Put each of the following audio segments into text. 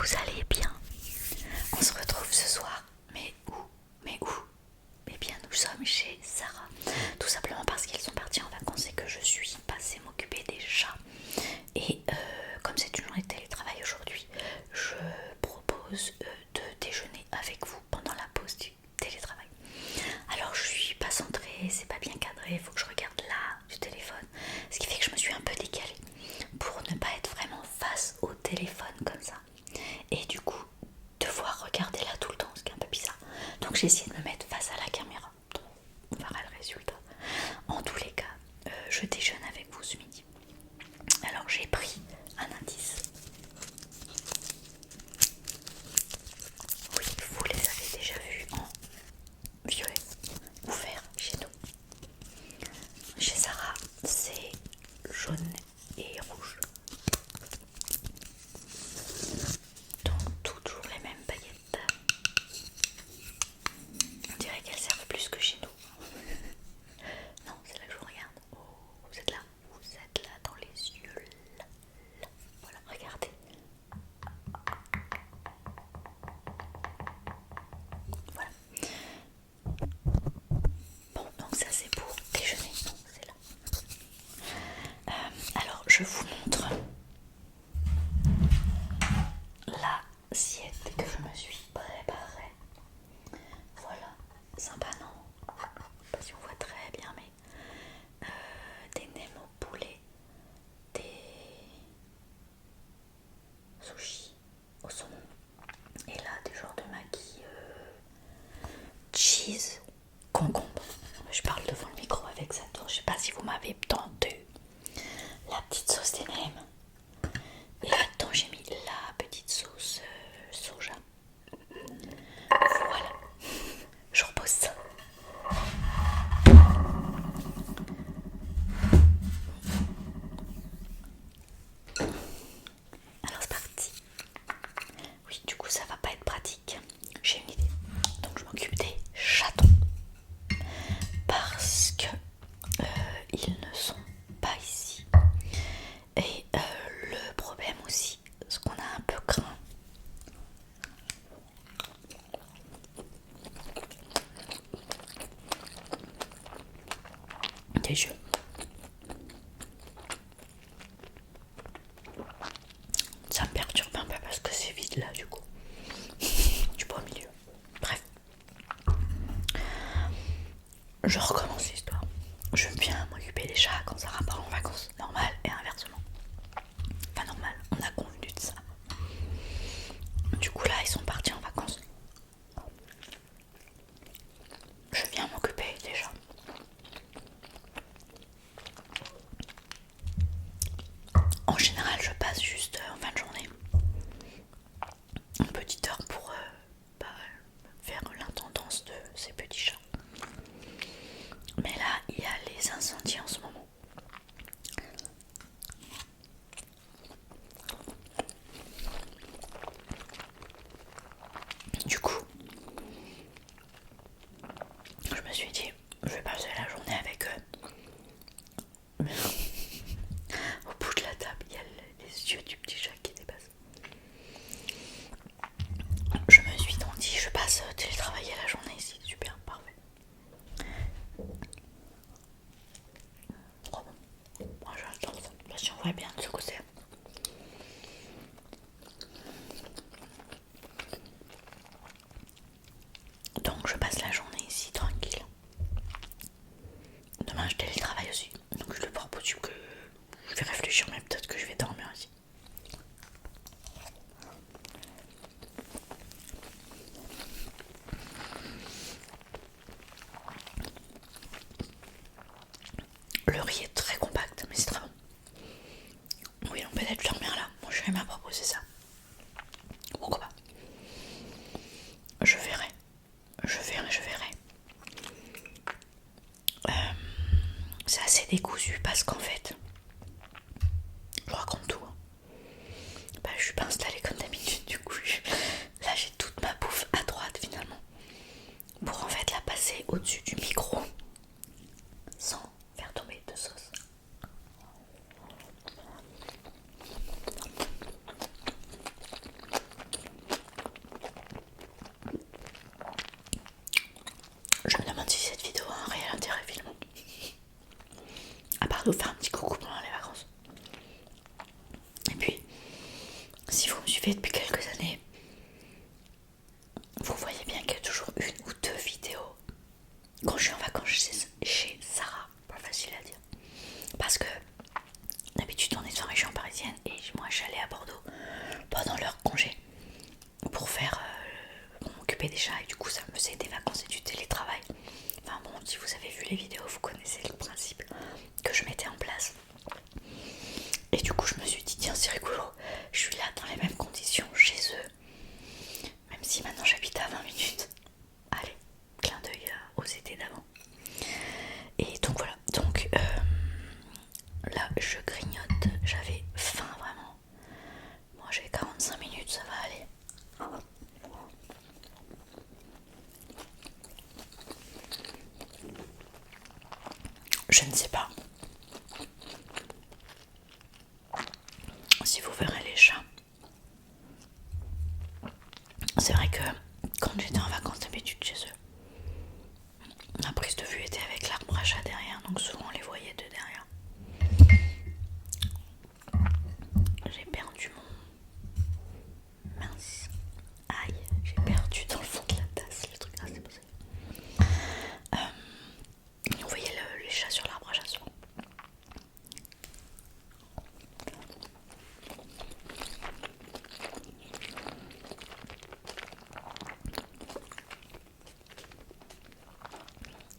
vous allez bien. On se retrouve ce soir. Mais où? Eh bien, nous sommes chez Sarah. Tout simplement parce qu'ils sont partis en vacances et que je suis passée m'occuper des chats. Et comme c'est une journée de télétravail aujourd'hui, je propose de déjeuner avec vous pendant la pause du télétravail. Alors, je suis pas centrée, c'est pas bien cadré, il faut que je regarde là du téléphone. Ce qui fait que je me suis un peu décalée pour ne pas être vraiment face au téléphone comme ça. Et du coup, devoir regarder là tout le temps, ce qui est un peu bizarre. Donc j'ai essayé de me mettre face à la caméra. Donc, on verra le résultat. En tous les cas, je déjeune avec vous ce midi. Alors j'ai pris un indice. Oui, vous les avez déjà vus en violet ou vert chez nous. Chez Sarah, c'est jaune et rouge. Donc toujours les mêmes paillettes. On dirait qu'elles servent plus que chez nous. Non, c'est là que je vous regarde. Oh, vous êtes là dans les yeux. Là. Voilà, regardez. Voilà. Bon, donc ça c'est pour déjeuner. Non, c'est là. Alors, je vous montre l'assiette que je me suis préparée. Voilà, sympa non? Je sais pas si on voit très bien, mais des nems au poulet, des sushis au saumon, et là des genres de maquis cheese concombre. Je parle devant le micro avec ça, donc je sais pas si vous m'avez entendu. La petite sauce des nems, et là-dedans j'ai mis la petite sauce soja. Voilà, je repose ça. Alors c'est parti. Oui, du coup ça va pas être pratique. J'ai une idée. Donc je m'occupe des chatons. Parce que ils ne sont pas ici. Et le problème aussi, ce qu'on a un peu craint, des jeux. Ça me perturbe un peu parce que c'est vide là du coup. Je suis pas au milieu. Bref. Je recommence l'histoire. Je viens m'occuper des chats quand Sarah part en vacances. Normal et inversement. Enfin normal, on a convenu de ça. Du coup là ils sont partis en vacances. Je viens m'occuper des chats. En général je passe juste en fin de journée une petite heure pour faire l'intendance de ces petits chats. Mais là il y a les incendies en ce moment. Du coup je me suis dit je vais passer la journée avec eux. Au bout de la table il y a les yeux du petit chat qui dépassent. Je me suis donc dit je passe télétravailler la journée ici. Super, parfait. Oh bon. Moi j'attends ça. Là, si on voit bien de ce côté. Donc je passe la journée ici tranquille. Demain je télétravaille aussi. Donc il est pas possible que je vais réfléchir, mais peut-être que je vais dormir aussi. Le riz est très compact, mais c'est très bon. Oui, donc peut-être dormir là. Moi, je vais m'a proposer ça. Pourquoi pas? Je verrai. C'est assez décousu parce qu'en fait, je raconte tout. Hein. Je suis pas installée comme d'habitude. Du coup, là, j'ai toute ma bouffe à droite finalement. Pour en fait la passer au-dessus du micro sans faire tomber de sauce. Je me demande si cette vidéo a un réel intérêt finalement. À part de vous faire un petit coucou pendant les vacances. Et puis, si vous me suivez depuis quelques années, vous voyez bien qu'il y a toujours une ou deux vidéos quand je suis en vacances chez Sarah. Pas facile à dire. Parce que d'habitude on est en région parisienne et moi je suis allée à Bordeaux pendant leur congé pour m'occuper des chats et du coup ça me faisait des vacances et du télétravail. Enfin bon, si vous avez vu les vidéos, vous connaissez le principe que je mettais en place. Et du coup je me suis dit tiens c'est rigolo, je suis là dans les mêmes conditions chez eux. Même si maintenant j'habite à 20 minutes. Allez, clin d'œil aux étés d'avant. Et donc voilà, donc là je grignote, j'avais faim vraiment. Moi j'ai 45 minutes, ça va aller. Je ne sais pas si vous verrez les chats. C'est vrai que quand j'étais en vacances d'habitude chez eux, ma prise de vue était avec l'arbre à chat derrière, donc souvent on les voyait de derrière. J'ai perdu mon... Mince. Aïe, j'ai perdu dans le fond de la tasse le truc. Ah, c'est pas ça. On voyait les chats sur l'arbre à chat souvent.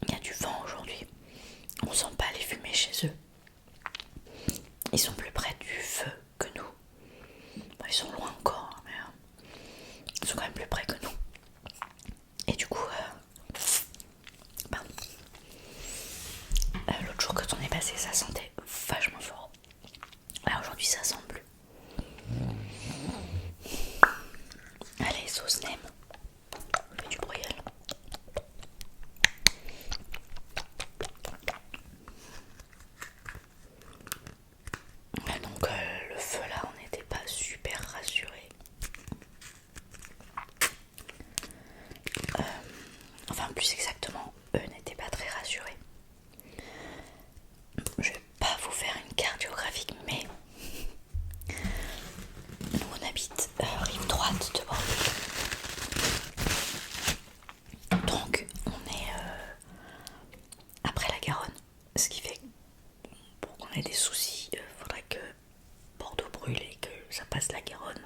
Il y a du vent aujourd'hui. On sent pas les fumées chez eux. Ils sont plus près du feu que nous. Bon, ils sont loin encore, mais ils sont quand même plus près que nous. Et du coup, l'autre jour quand on est passé, ça sentait vachement fort. Là aujourd'hui, ça sent plus. Allez, sauce nem. On fait du broyal. Donc le feu là, on n'était pas super rassurés. Enfin plus exactement, eux n'étaient pas très rassurés. Je vais pas vous faire une carte géographique, mais nous on habite rive droite de Bordeaux. Donc on est après la Garonne, ce qui fait que pour qu'on ait des soucis, faudrait que Bordeaux brûle et que ça passe la Garonne.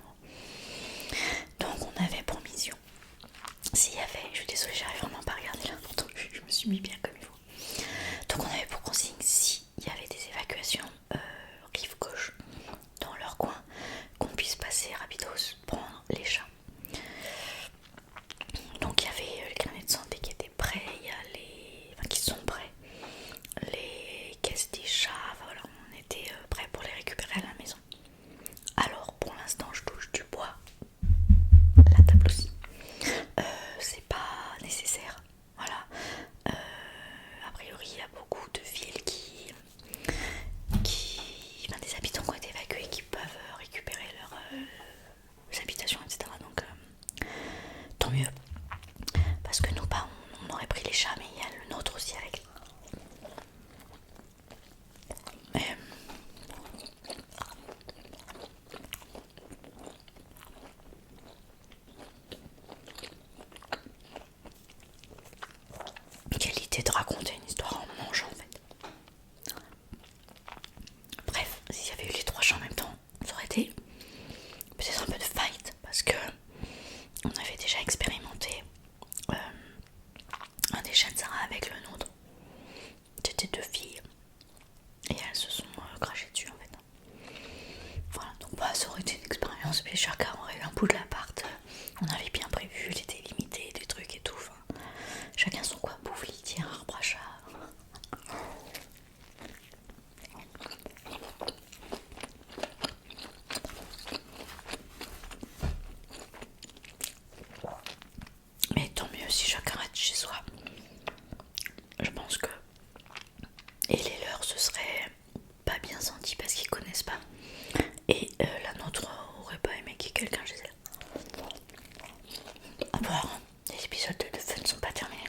Donc on avait pour mission, s'il y avait, je suis désolée, j'arrive vraiment pas à regarder là, pourtant je me suis mis bien comme il faut. Donc on avait pour consigne, s'il y avait des évacuations rive gauche dans leur coin, qu'on puisse passer rapidos prendre les chats. Donc il y avait les carnets de santé qui étaient prêts, il y a qui sont prêts, les caisses des chats, voilà, on était prêts pour les récupérer à la maison. Alors pour l'instant je touche du bois, la table aussi, c'est pas nécessaire, voilà. A priori il y a beaucoup de villes enfin, des habitants qui ont été évacués qui peuvent récupérer leurs habitations, etc. Donc tant mieux, parce que nous pas on aurait pris les chats, mais il y a le nôtre aussi avec. Quelle idée de raconter une histoire en mangeant en fait. Bref, s'il y avait eu les trois chats en même temps, ça aurait été peut-être un peu de fight, parce que on avait déjà expérimenté un des chats de Sarah avec le nôtre. C'était deux filles et elles se sont crachées dessus en fait. Voilà, donc bah, ça aurait été une expérience, mais chacun aurait eu un bout de l'appart. On avait bien prévu, il était limité, des trucs et tout. Enfin, chacun son coin bouffe, litière, arbre à chat. Mais tant mieux si chacun reste chez soi. Je pense que et les leurs se seraient pas bien sentis parce qu'ils connaissent pas. Et la nôtre aurait pas aimé qu'il y ait quelqu'un chez elle. À voir, les épisodes de Fun ne sont pas terminés.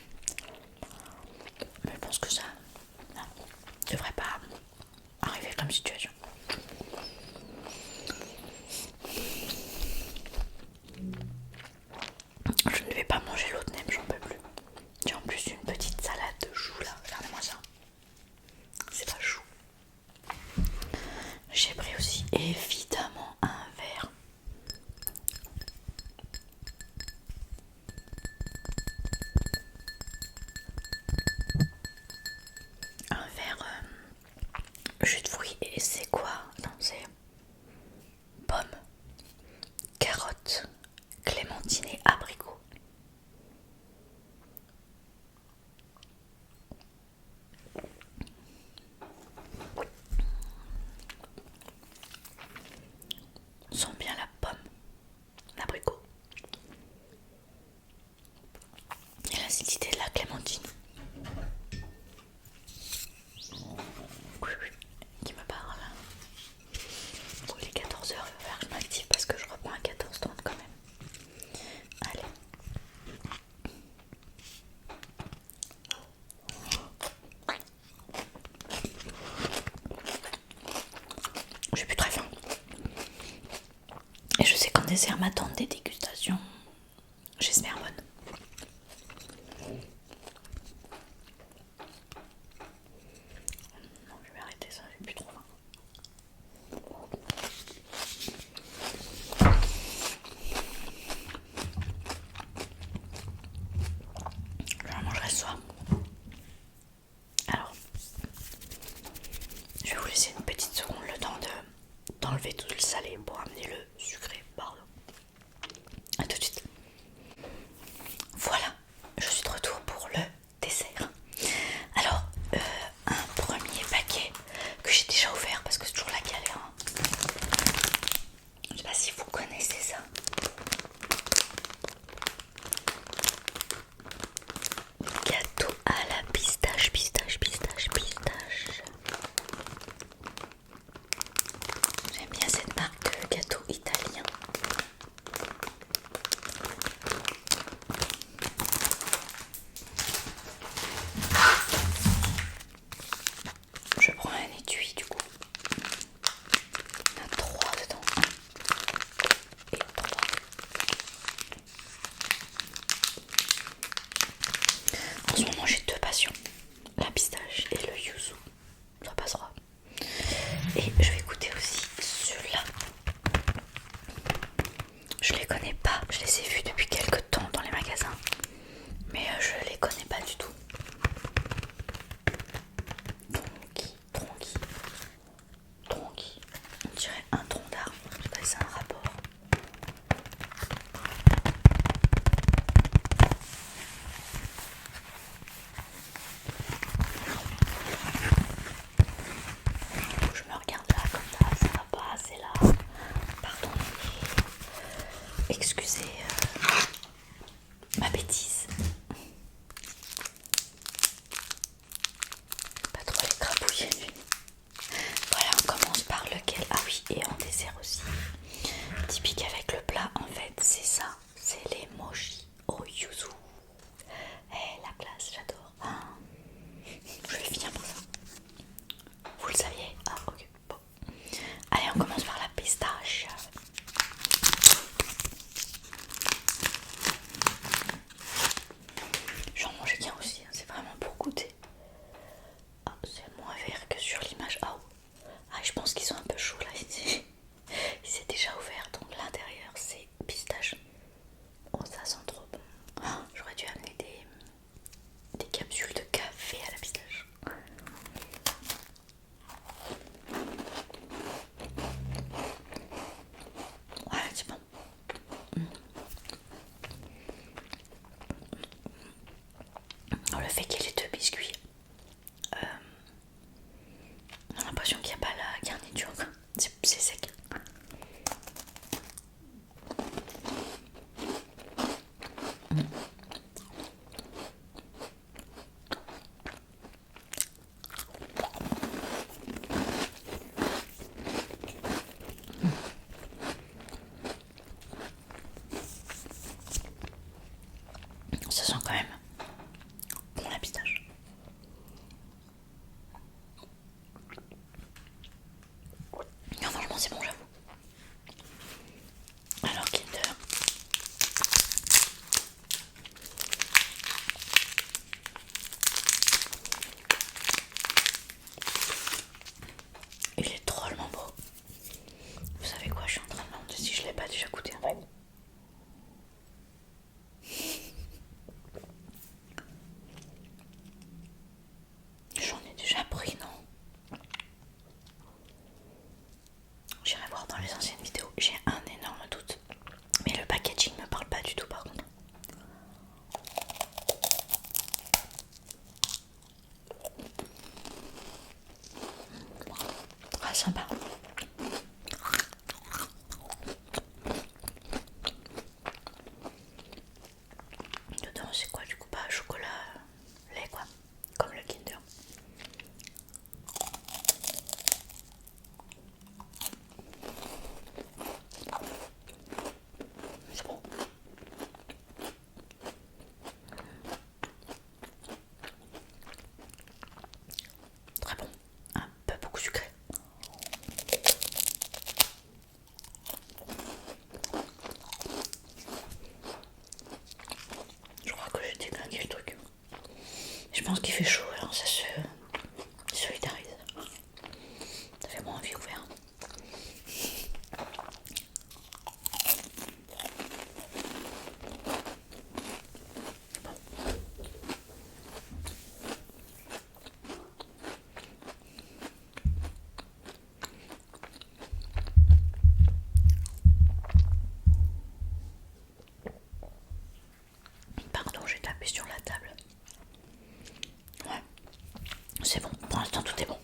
desserts m'attendent des dégustations, j'espère bonnes. Non, je vais arrêter ça, j'ai plus trop faim. Je la mangerai ce soir. Alors, je vais vous laisser une petite seconde le temps d'enlever tout le salé pour amener le sucré. Pardon. A tout de suite. Voilà, je suis de retour pour le dessert. Alors, un premier paquet que j'ai déjà ouvert parce que c'est toujours la galère. Hein. Je sais pas si vous connaissez ça. Gâteau à la pistache, pistache, pistache, pistache. J'aime bien cette marque de gâteau italien. Je prends un étui du coup. Il y en a 3 dedans. 1 et 3. En ce moment j'ai 2 passions. La pistache et le yuzu. Ça passera. Et je vais goûter aussi ceux-là. Je les connais pas. Je les ai vus depuis quelques temps dans les magasins. Mais je les connais pas du tout. Tronqui. On dirait un tronc d'arbre. Je sais pas si c'est un rapport. Je me regarde là comme ça va pas, c'est là. Pardon. Excusez ma bêtise. Pas trop les crapouiller lui. Voilà, on commence par lequel? Ah oui, et en dessert aussi. Typique avec le plat, en fait, c'est ça. C'est les mochi au yuzu. Eh, la classe, j'adore. Ah, je vais finir pour ça. Vous le saviez? Ah, ok. Bon. Allez, on commence par la pistache. J'en mangeais qu'un aussi, hein. C'est vraiment pour goûter. Ah, c'est moins vert que sur l'image. Ah, je pense qu'ils sont un peu chauds là. Il s'est déjà ouvert, donc l'intérieur c'est pistache. Oh, ça sent trop bon. Oh, j'aurais dû amener des capsules de café à la pistache. Ouais, c'est bon. Alors, le fait qu'il y ait les 2 biscuits, on a l'impression qu'il n'y a pas la garniture. C'est sec. Ça sent quand même bon la pistache. Non, franchement c'est bon, j'avoue. Alors Kinder, il est drôlement beau. Vous savez quoi, je suis en train de me demander si je l'ai pas déjà goûté en fait. J'en ai déjà pris, non? J'irai voir dans les anciennes vidéos. J'ai un énorme doute. Mais le packaging me parle pas du tout par contre. Ah, sympa. Dedans c'est quoi du coup? Pas chocolat, lait quoi. Comme le Kinder. C'est bon. Très bon. Un peu beaucoup sucré. pense qu'il fait chaud, alors ça se solidarise. Ça fait moins envie ouvert. Pardon, j'ai tapé sur la table. Ouais, c'est bon, pour l'instant tout est bon.